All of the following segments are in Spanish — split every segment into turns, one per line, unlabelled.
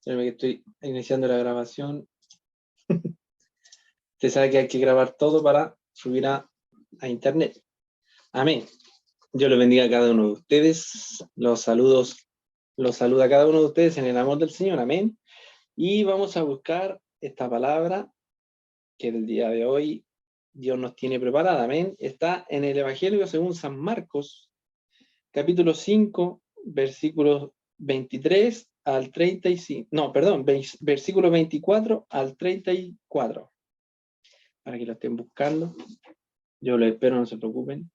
Espérame que estoy iniciando la grabación. Usted sabe que hay que grabar todo para subir a internet. Amén. Dios los bendiga a cada uno de ustedes. Los saluda a cada uno de ustedes en el amor del Señor. Amén. Y vamos a buscar esta palabra que el día de hoy Dios nos tiene preparada. Amén. Está en el Evangelio según San Marcos, capítulo 5, versículos 23 al 35. No, perdón, versículo 24 al 34. Para que lo estén buscando. Yo lo espero, no se preocupen.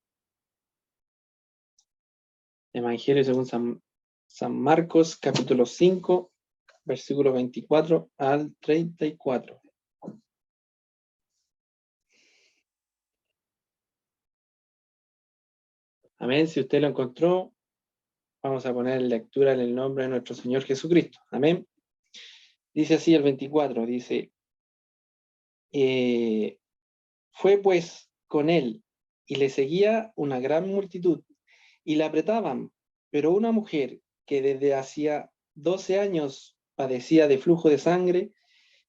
Evangelio según San Marcos, capítulo 5, versículo 24 al 34. Amén. Si usted lo encontró, vamos a poner en lectura en el nombre de nuestro Señor Jesucristo. Amén. Dice así el 24, dice, fue pues con él y le seguía una gran multitud y le apretaban, pero una mujer que desde hacía 12 años padecía de flujo de sangre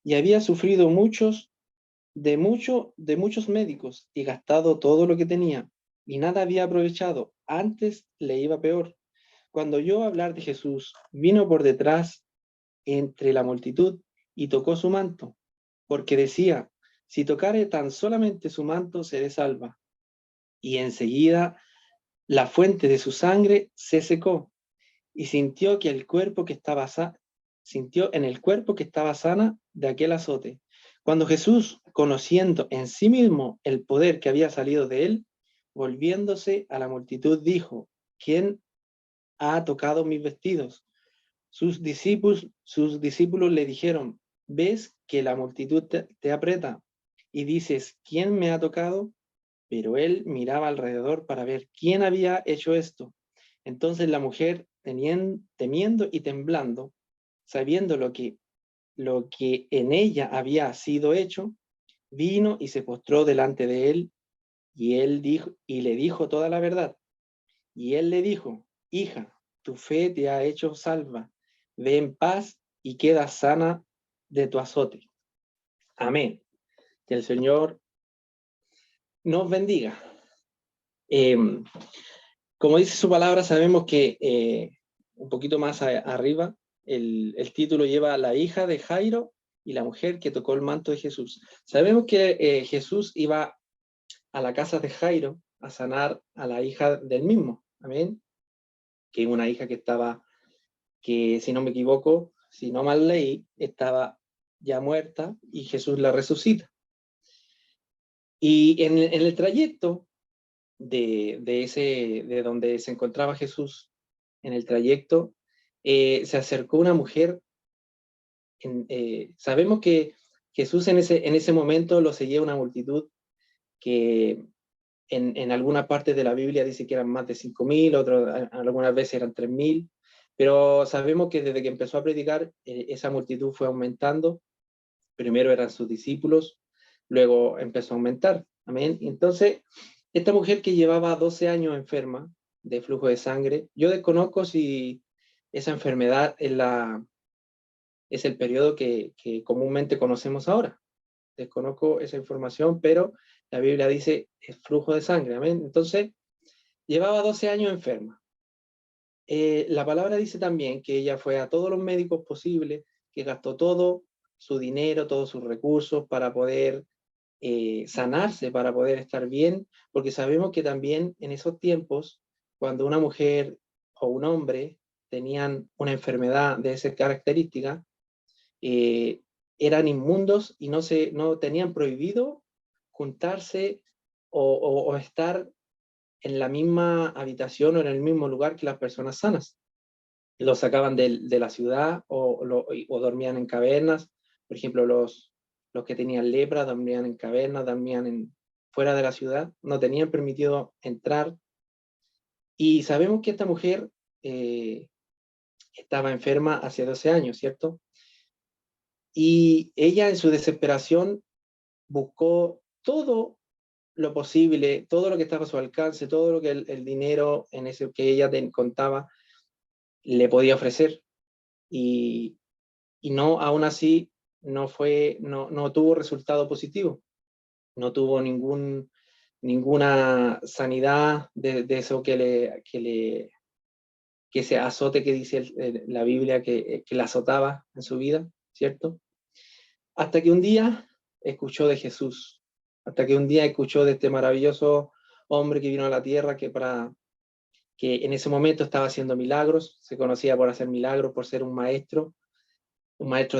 y había sufrido de muchos médicos y gastado todo lo que tenía y nada había aprovechado, antes le iba peor. Cuando oyó hablar de Jesús, vino por detrás entre la multitud y tocó su manto, porque decía, si tocare tan solamente su manto, seré salva. Y enseguida la fuente de su sangre se secó, y sintió en el cuerpo que estaba sana de aquel azote. Cuando Jesús, conociendo en sí mismo el poder que había salido de él, volviéndose a la multitud, dijo, ¿quién ha tocado mis vestidos? Sus discípulos le dijeron, ¿ves que la multitud te aprieta? Y dices, ¿quién me ha tocado? Pero él miraba alrededor para ver quién había hecho esto. Entonces la mujer, temiendo y temblando, sabiendo lo que en ella había sido hecho, vino y se postró delante de él, y le dijo toda la verdad. Y él le dijo, hija, tu fe te ha hecho salva, ve en paz y queda sana de tu azote. Amén. Que el Señor nos bendiga. Como dice su palabra, sabemos que un poquito más arriba, el título lleva la hija de Jairo y la mujer que tocó el manto de Jesús. Sabemos que Jesús iba a la casa de Jairo a sanar a la hija del mismo. Amén. Que es una hija que si no me equivoco, si no mal leí, estaba ya muerta y Jesús la resucita. Y en el trayecto de donde se encontraba Jesús, en el trayecto, se acercó una mujer. Sabemos que Jesús en ese momento lo seguía una multitud que en alguna parte de la Biblia dice que eran más de 5.000, algunas veces eran 3.000, pero sabemos que desde que empezó a predicar, esa multitud fue aumentando. Primero eran sus discípulos, luego empezó a aumentar. Amén. Entonces, esta mujer que llevaba 12 años enferma de flujo de sangre, yo desconozco si esa enfermedad es el periodo que comúnmente conocemos ahora. Desconozco esa información, pero la Biblia dice es flujo de sangre. Amén. Entonces, llevaba 12 años enferma. La palabra dice también que ella fue a todos los médicos posibles, que gastó todo su dinero, todos sus recursos para poder sanarse, para poder estar bien, porque sabemos que también en esos tiempos, cuando una mujer o un hombre tenían una enfermedad de esa característica, eran inmundos y no tenían prohibido juntarse o estar en la misma habitación o en el mismo lugar que las personas sanas. Los sacaban de la ciudad o dormían en cavernas. Por ejemplo, los que tenían lepra dormían en cavernas, dormían fuera de la ciudad, no tenían permitido entrar. Y sabemos que esta mujer estaba enferma hace 12 años, ¿cierto? Y ella en su desesperación buscó todo lo posible, todo lo que estaba a su alcance, todo lo que el dinero que ella contaba le podía ofrecer. Y y no, aún así, no tuvo resultado positivo, no tuvo ninguna sanidad de eso que ese azote que dice la Biblia que la azotaba en su vida, ¿cierto? Hasta que un día escuchó de Jesús, hasta que un día escuchó de este maravilloso hombre que vino a la tierra, que en ese momento estaba haciendo milagros, se conocía por hacer milagros, por ser un maestro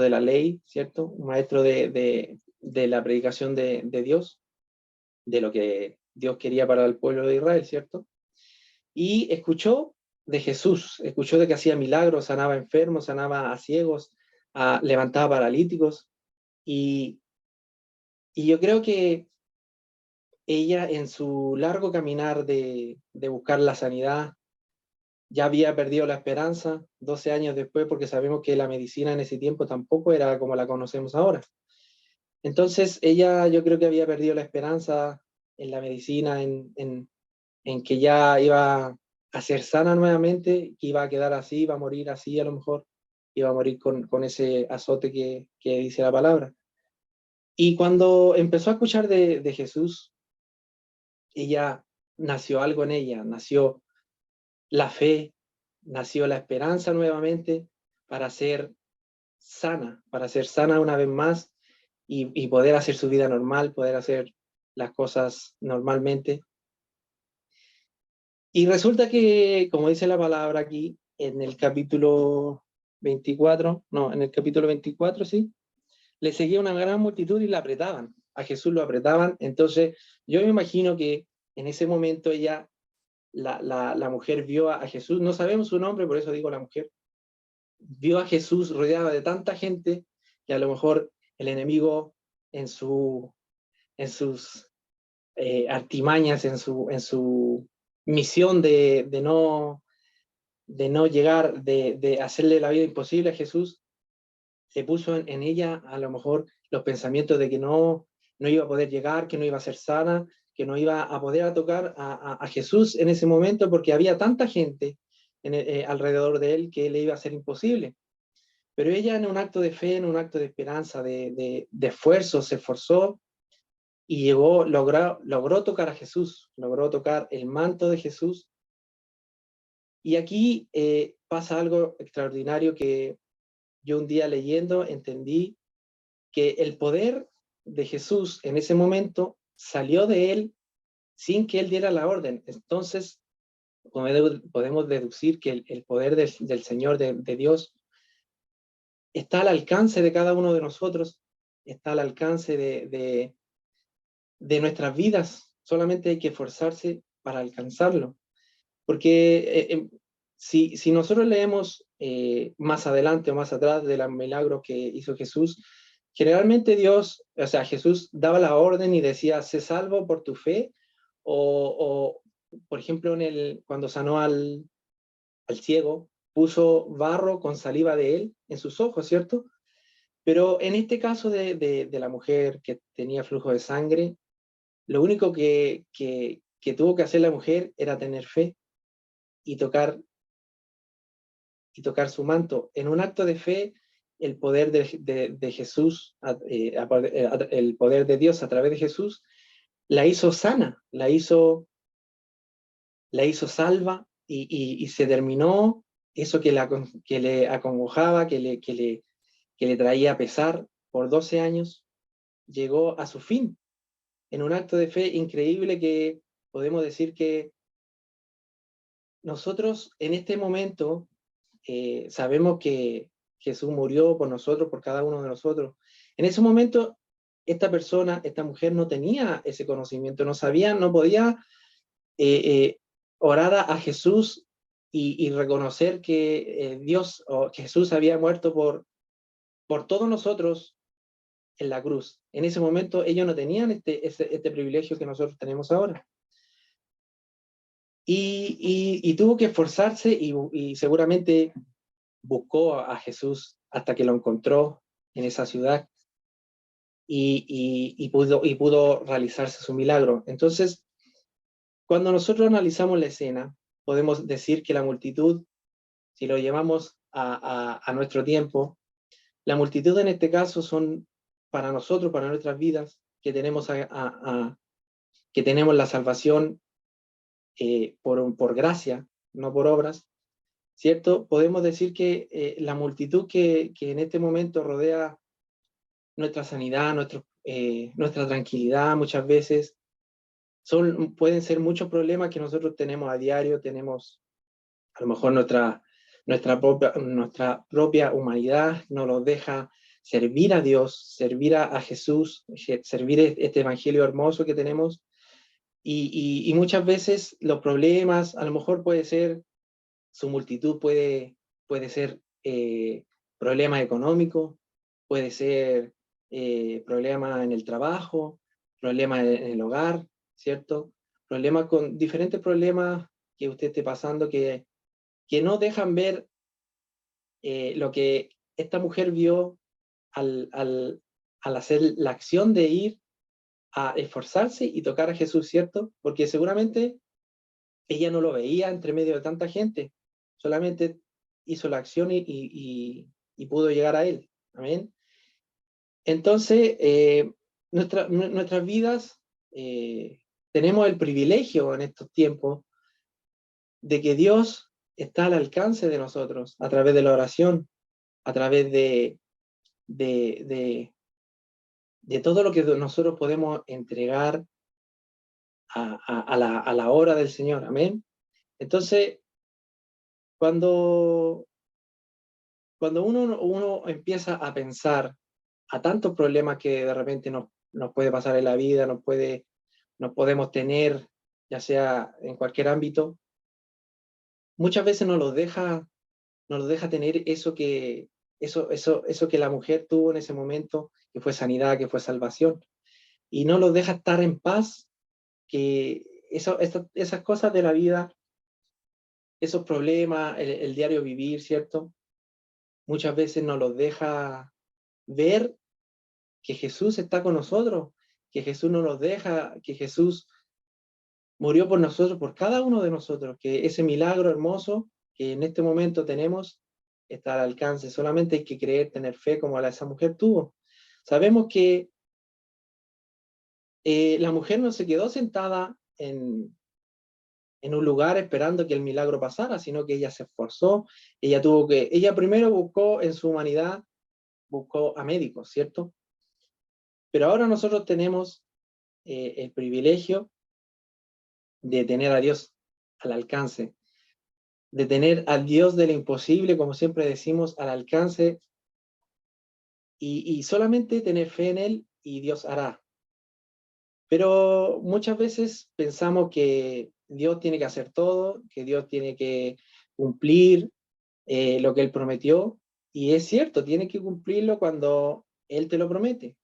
de la ley, ¿cierto? Un maestro de la predicación de Dios, de lo que Dios quería para el pueblo de Israel, ¿cierto? Y escuchó de Jesús, escuchó de que hacía milagros, sanaba enfermos, sanaba a ciegos, levantaba paralíticos, y yo creo que ella en su largo caminar de buscar la sanidad, ya había perdido la esperanza 12 años después, porque sabemos que la medicina en ese tiempo tampoco era como la conocemos ahora. Entonces ella, yo creo que había perdido la esperanza en la medicina, en que ya iba a ser sana nuevamente, que iba a quedar así, iba a morir así a lo mejor, iba a morir con ese azote que dice la palabra. Y cuando empezó a escuchar de Jesús, ella nació algo en ella, nació la fe, nació la esperanza nuevamente para ser sana una vez más y poder hacer su vida normal, poder hacer las cosas normalmente. Y resulta que, como dice la palabra aquí, en el capítulo 24, no, en el capítulo 24, sí, le seguía una gran multitud y la apretaban, a Jesús lo apretaban. Entonces yo me imagino que en ese momento ella, la mujer vio a Jesús, no sabemos su nombre, por eso digo la mujer, vio a Jesús rodeado de tanta gente que a lo mejor el enemigo en, en sus artimañas, en su misión de no llegar, de hacerle la vida imposible a Jesús, se puso en ella a lo mejor los pensamientos de que no iba a poder llegar, que no iba a ser sana, que no iba a poder tocar a Jesús en ese momento porque había tanta gente alrededor de él que le iba a ser imposible. Pero ella en un acto de fe, en un acto de esperanza, de esfuerzo, se esforzó y logró tocar a Jesús, logró tocar el manto de Jesús. Y aquí pasa algo extraordinario que yo un día leyendo entendí que el poder de Jesús en ese momento salió de él sin que él diera la orden. Entonces, podemos deducir que el poder del Señor, de Dios, está al alcance de cada uno de nosotros, está al alcance de nuestras vidas. Solamente hay que esforzarse para alcanzarlo. Porque si nosotros leemos más adelante o más atrás de los milagros que hizo Jesús, generalmente Dios, o sea, Jesús daba la orden y decía, sé salvo por tu fe, o por ejemplo, cuando sanó al ciego, puso barro con saliva de él en sus ojos, ¿cierto? Pero en este caso de la mujer que tenía flujo de sangre, lo único que tuvo que hacer la mujer era tener fe y tocar su manto. En un acto de fe, el poder de Jesús, el poder de Dios a través de Jesús, la hizo sana, la hizo salva y se terminó eso que le acongojaba, que le traía pesar por 12 años, llegó a su fin. En un acto de fe increíble que podemos decir que nosotros en este momento sabemos que Jesús murió por nosotros, por cada uno de nosotros. En ese momento, esta persona, esta mujer no tenía ese conocimiento, no sabía, no podía orar a Jesús y reconocer que Dios o Jesús había muerto por todos nosotros en la cruz. En ese momento ellos no tenían este privilegio que nosotros tenemos ahora. Y tuvo que esforzarse y seguramente buscó a Jesús hasta que lo encontró en esa ciudad y pudo realizarse su milagro. Entonces, cuando nosotros analizamos la escena, podemos decir que la multitud, si lo llevamos a nuestro tiempo, La multitud en este caso son para nosotros, para nuestras vidas, que tenemos, que tenemos la salvación por gracia, no por obras, ¿cierto? Podemos decir que la multitud que en este momento rodea nuestra sanidad, nuestra tranquilidad muchas veces, pueden ser muchos problemas que nosotros tenemos a diario, tenemos a lo mejor nuestra propia humanidad no nos deja servir a Dios, servir a Jesús, servir este evangelio hermoso que tenemos, y muchas veces los problemas, a lo mejor puede ser, su multitud puede ser problemas económicos, puede ser problemas en el trabajo, problemas en el hogar, ¿cierto? Diferentes problemas que usted esté pasando que no dejan ver lo que esta mujer vio al hacer la acción de ir a esforzarse y tocar a Jesús, ¿cierto? Porque seguramente ella no lo veía entre medio de tanta gente, solamente hizo la acción y pudo llegar a él. Amén. Entonces, nuestras vidas tenemos el privilegio en estos tiempos de que Dios está al alcance de nosotros a través de la oración, a través de, de, de todo lo que nosotros podemos entregar a la hora del Señor. Amén. Entonces, cuando uno empieza a pensar a tantos problemas que de repente nos puede pasar en la vida, nos podemos tener, ya sea en cualquier ámbito, muchas veces nos los deja tener eso que la mujer tuvo en ese momento, que fue sanidad, que fue salvación, y no los deja estar en paz, que esas cosas de la vida, esos problemas, el diario vivir, ¿cierto? Muchas veces nos los deja ver que Jesús está con nosotros, que Jesús no nos deja, que Jesús murió por nosotros, por cada uno de nosotros, que ese milagro hermoso que en este momento tenemos está al alcance. Solamente hay que creer, tener fe como esa mujer tuvo. Sabemos que la mujer no se quedó sentada en un lugar esperando que el milagro pasara, sino que ella se esforzó, ella primero buscó en su humanidad, buscó a médicos, ¿cierto? Pero ahora nosotros tenemos el privilegio de tener a Dios al alcance, de tener al Dios de lo imposible, como siempre decimos, al alcance, y solamente tener fe en Él y Dios hará. Pero muchas veces pensamos que Dios tiene que hacer todo, que Dios tiene que cumplir lo que Él prometió, y es cierto, tiene que cumplirlo cuando Él te lo promete.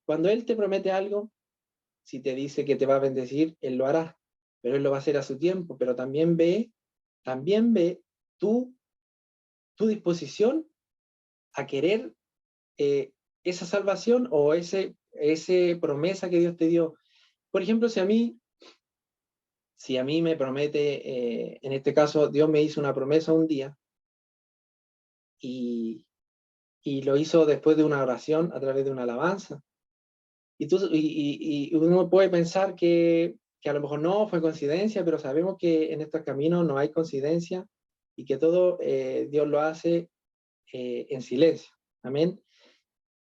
Cuando Él te promete algo, si te dice que te va a bendecir, Él lo hará, pero Él lo va a hacer a su tiempo, pero también ve tu, tu disposición a querer esa salvación o ese promesa que Dios te dio. Por ejemplo, si a mí me promete, en este caso, Dios me hizo una promesa un día y lo hizo después de una oración a través de una alabanza. Y uno puede pensar que a lo mejor no fue coincidencia, pero sabemos que en estos caminos no hay coincidencia y que todo Dios lo hace en silencio. Amén.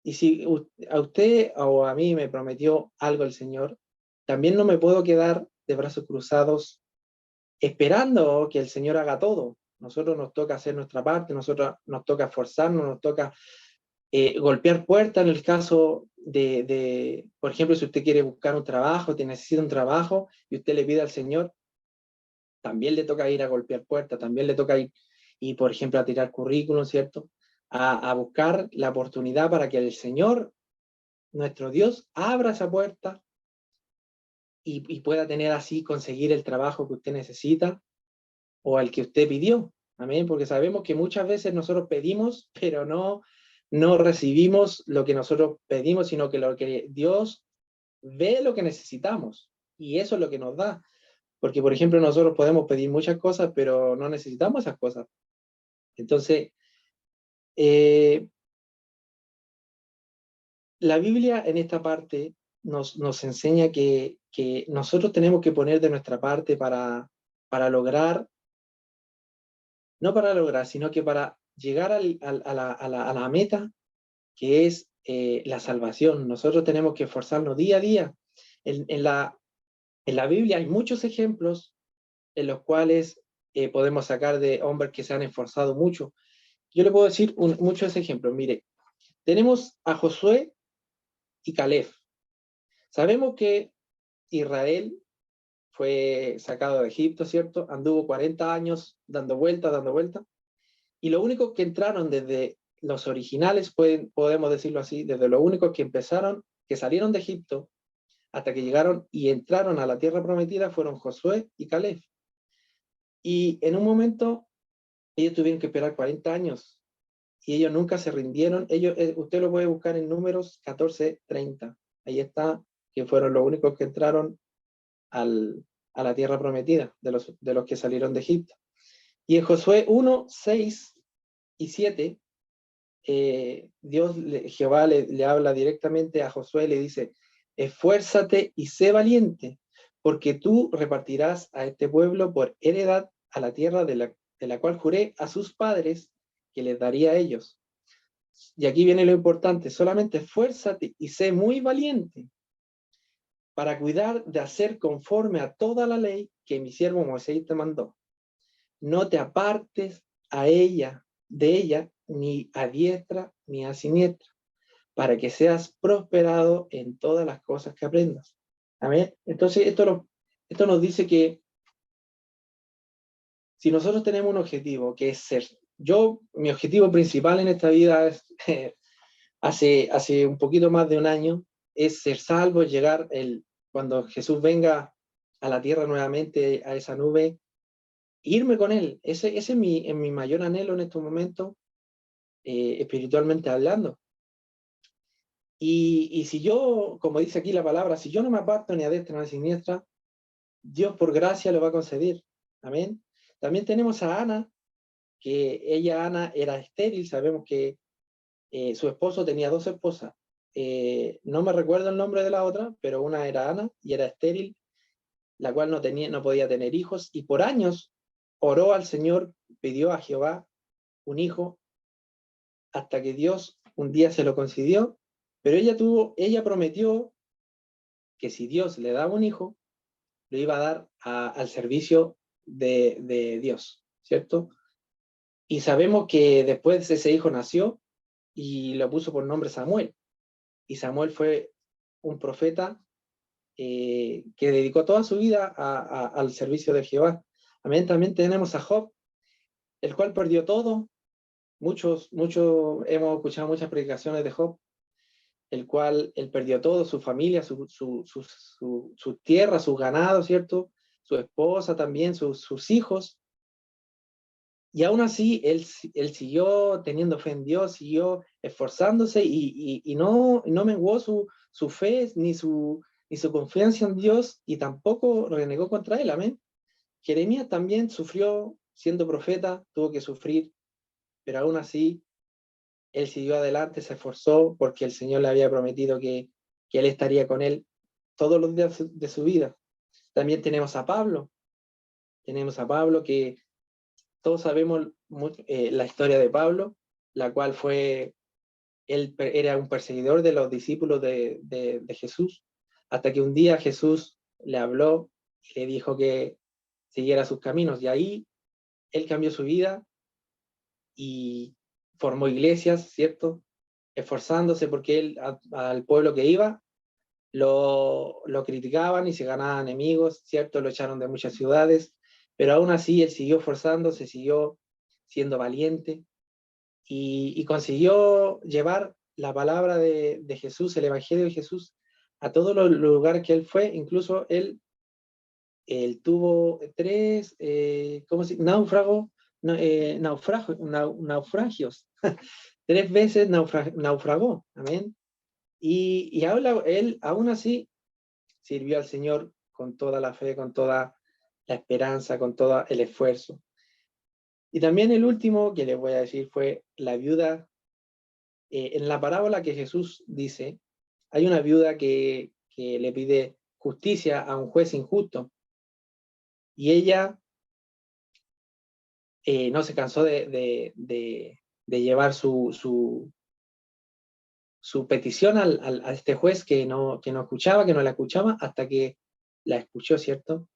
Y si a usted o a mí me prometió algo el Señor, también no me puedo quedar de brazos cruzados esperando que el Señor haga todo. Nosotros nos toca hacer nuestra parte, nosotros nos toca esforzarnos, nos toca golpear puertas en el caso por ejemplo, si usted quiere buscar un trabajo, te necesita un trabajo y usted le pide al Señor, también le toca ir a golpear puertas, también le toca ir, y por ejemplo, a tirar currículum, ¿cierto? A buscar la oportunidad para que el Señor, nuestro Dios, abra esa puerta y pueda tener así, conseguir el trabajo que usted necesita o al que usted pidió. Amén, porque sabemos que muchas veces nosotros pedimos, pero no recibimos lo que nosotros pedimos, sino que lo que Dios ve lo que necesitamos y eso es lo que nos da. Porque, por ejemplo, nosotros podemos pedir muchas cosas, pero no necesitamos esas cosas. Entonces, la Biblia en esta parte nos enseña que nosotros tenemos que poner de nuestra parte para lograr, no para lograr, sino que para llegar a la meta, que es la salvación. Nosotros tenemos que esforzarnos día a día. En la Biblia hay muchos ejemplos en los cuales podemos sacar de hombres que se han esforzado mucho. Yo le puedo decir muchos ejemplos. Mire, tenemos a Josué y Caleb. Sabemos que Israel fue sacado de Egipto, ¿cierto? Anduvo 40 años dando vueltas, y lo único que entraron desde los originales, podemos decirlo así, desde los únicos que empezaron, que salieron de Egipto, hasta que llegaron y entraron a la tierra prometida, fueron Josué y Caleb. Y en un momento, ellos tuvieron que esperar 40 años, y ellos nunca se rindieron. Usted lo puede buscar en Números 14:30. Ahí está, que fueron los únicos que entraron a la tierra prometida, de los que salieron de Egipto. Y en Josué 1:6 y 7, Jehová le habla directamente a Josué, le dice: esfuérzate y sé valiente, porque tú repartirás a este pueblo por heredad a la tierra de la cual juré a sus padres que les daría a ellos. Y aquí viene lo importante: solamente esfuérzate y sé muy valiente para cuidar de hacer conforme a toda la ley que mi siervo Moisés te mandó. No te apartes de ella, ni a diestra ni a siniestra, para que seas prosperado en todas las cosas que aprendas. Amén. Entonces, esto nos dice que si nosotros tenemos un objetivo, que es ser, mi objetivo principal en esta vida es, hace un poquito más de un año, es ser salvo, llegar cuando Jesús venga a la tierra nuevamente, a esa nube, irme con Él. Ese es mi mayor anhelo en estos momentos, espiritualmente hablando. Y si yo, como dice aquí la palabra, si yo no me aparto ni a destra ni a siniestra, Dios por gracia lo va a conceder. Amén. También tenemos a Ana, que Ana, era estéril. Sabemos que su esposo tenía dos esposas. No me recuerdo el nombre de la otra, pero una era Ana y era estéril, la cual no podía tener hijos, y por años oró al Señor, pidió a Jehová un hijo, hasta que Dios un día se lo concedió, pero ella prometió que si Dios le daba un hijo, lo iba a dar al servicio de Dios, ¿cierto? Y sabemos que después ese hijo nació y lo puso por nombre Samuel. Y Samuel fue un profeta que dedicó toda su vida al servicio de Jehová. Amén. También tenemos a Job, el cual perdió todo. Muchos hemos escuchado muchas predicaciones de Job, el cual él perdió todo: su familia, su tierra, sus ganados, ¿cierto? Su esposa también, sus hijos. Y aún así, él siguió teniendo fe en Dios, siguió esforzándose, y no menguó su fe ni su confianza en Dios, y tampoco renegó contra él. Amén. Jeremías también sufrió siendo profeta, tuvo que sufrir, pero aún así él siguió adelante, se esforzó, porque el Señor le había prometido que él estaría con él todos los días de su vida. También tenemos a Pablo, que todos sabemos la historia de Pablo, la cual él era un perseguidor de los discípulos de Jesús, hasta que un día Jesús le habló y le dijo que siguiera sus caminos, y ahí él cambió su vida y formó iglesias, ¿cierto? Esforzándose, porque él al pueblo que iba lo criticaban y se ganaba enemigos, ¿cierto? Lo echaron de muchas ciudades, pero aún así él siguió esforzándose, siguió siendo valiente, y consiguió llevar la palabra de Jesús, el Evangelio de Jesús, a todos los lugares que él fue. Incluso él tuvo tres naufragios. 3 veces naufragó. Amén. Y habla, él aún así sirvió al Señor con toda la fe, con toda la esperanza, con todo el esfuerzo. Y también el último que les voy a decir fue la viuda. En la parábola que Jesús dice, hay una viuda que le pide justicia a un juez injusto, y ella no se cansó de llevar su petición a este juez que no escuchaba, que no la escuchaba, hasta que la escuchó, ¿cierto?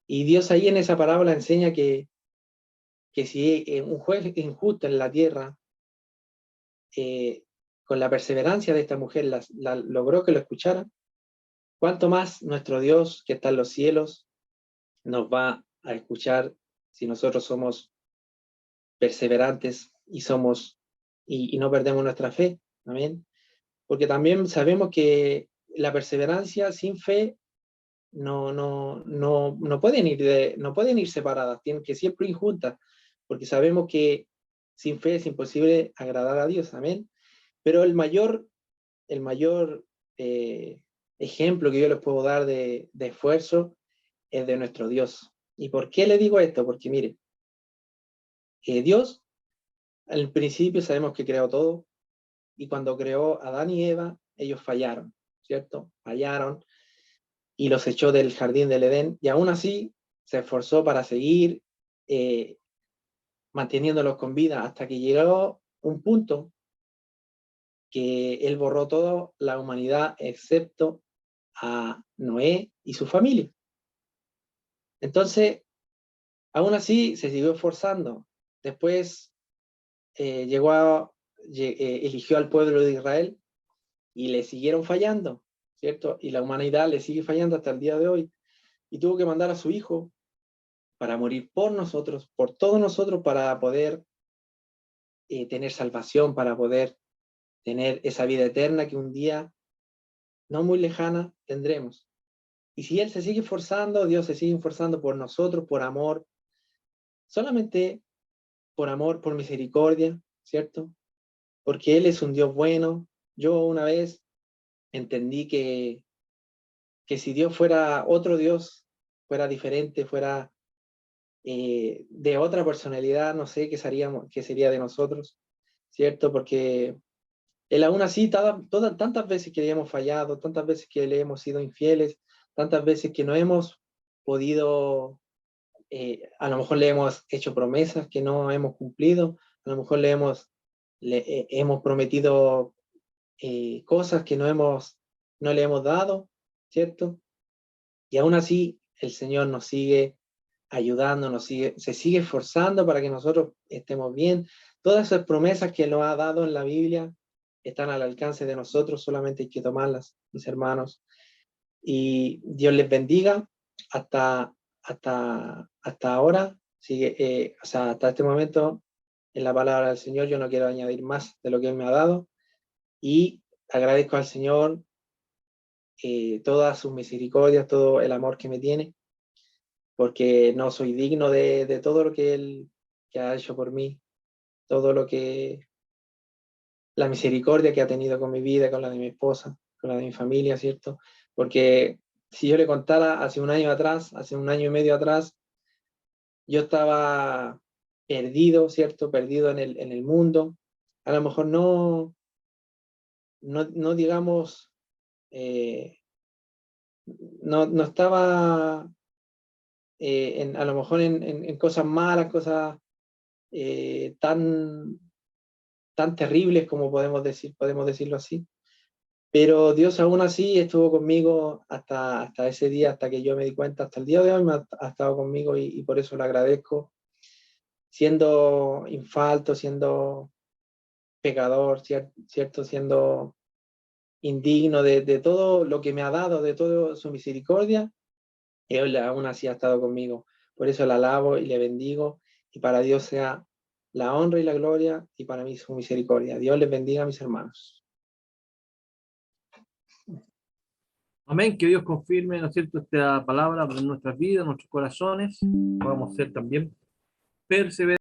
Y Dios ahí en esa parábola enseña que si un juez injusto en la tierra, con la perseverancia de esta mujer, logró que lo escuchara, cuánto más nuestro Dios que está en los cielos nos va a escuchar si nosotros somos perseverantes y no perdemos nuestra fe. Amén. Porque también sabemos que la perseverancia sin fe no pueden ir separadas, tienen que siempre ir juntas, porque sabemos que sin fe es imposible agradar a Dios. Amén. Pero el mayor ejemplo que yo les puedo dar de esfuerzo es de nuestro Dios. ¿Y por qué le digo esto? Porque mire, Dios al principio sabemos que creó todo, y cuando creó a Adán y Eva, ellos fallaron, ¿cierto? Fallaron y los echó del jardín del Edén, y aún así se esforzó para seguir eh, manteniéndolos con vida hasta que llegó un punto que él borró toda la humanidad excepto a Noé y su familia. Entonces, aún así se siguió esforzando. Después eligió al pueblo de Israel y le siguieron fallando, ¿cierto? Y la humanidad le sigue fallando hasta el día de hoy. Y tuvo que mandar a su hijo para morir por nosotros, por todos nosotros, para poder tener salvación, para poder tener esa vida eterna que un día, no muy lejana, tendremos. Y si Él se sigue esforzando, Dios se sigue esforzando por nosotros, por amor, solamente por amor, por misericordia, ¿cierto? Porque Él es un Dios bueno. Yo una vez entendí que si Dios fuera otro Dios, fuera diferente, fuera de otra personalidad, no sé qué sería de nosotros, ¿cierto? Porque Él aún así, tantas veces que le hemos fallado, tantas veces que le hemos sido infieles, tantas veces que no hemos podido, a lo mejor le hemos hecho promesas que no hemos cumplido, a lo mejor hemos prometido cosas que no le hemos dado, ¿cierto? Y aún así el Señor nos sigue ayudando, se sigue esforzando para que nosotros estemos bien. Todas esas promesas que nos ha dado en la Biblia están al alcance de nosotros, solamente hay que tomarlas, mis hermanos. Y Dios les bendiga hasta ahora, o sea, hasta este momento, en la palabra del Señor. Yo no quiero añadir más de lo que Él me ha dado, y agradezco al Señor todas sus misericordias, todo el amor que me tiene, porque no soy digno de todo lo que Él que ha hecho por mí, todo la misericordia que ha tenido con mi vida, con la de mi esposa, con la de mi familia, ¿cierto? Porque si yo le contara hace un año atrás, hace un año y medio atrás, yo estaba perdido, ¿cierto? Perdido en el mundo. A lo mejor no digamos, no estaba a lo mejor en cosas malas, cosas tan terribles como podemos decirlo así. Pero Dios aún así estuvo conmigo hasta ese día, hasta que yo me di cuenta, hasta el día de hoy ha estado conmigo, y por eso le agradezco, siendo infalto, siendo pecador, ¿cierto? Siendo indigno de todo lo que me ha dado, de toda su misericordia, Él aún así ha estado conmigo. Por eso le alabo y le bendigo, y para Dios sea la honra y la gloria, y para mí su misericordia. Dios les bendiga, mis hermanos.
Amén, que Dios confirme, ¿no es cierto?, esta palabra en nuestras vidas, en nuestros corazones, podamos ser también perseverantes.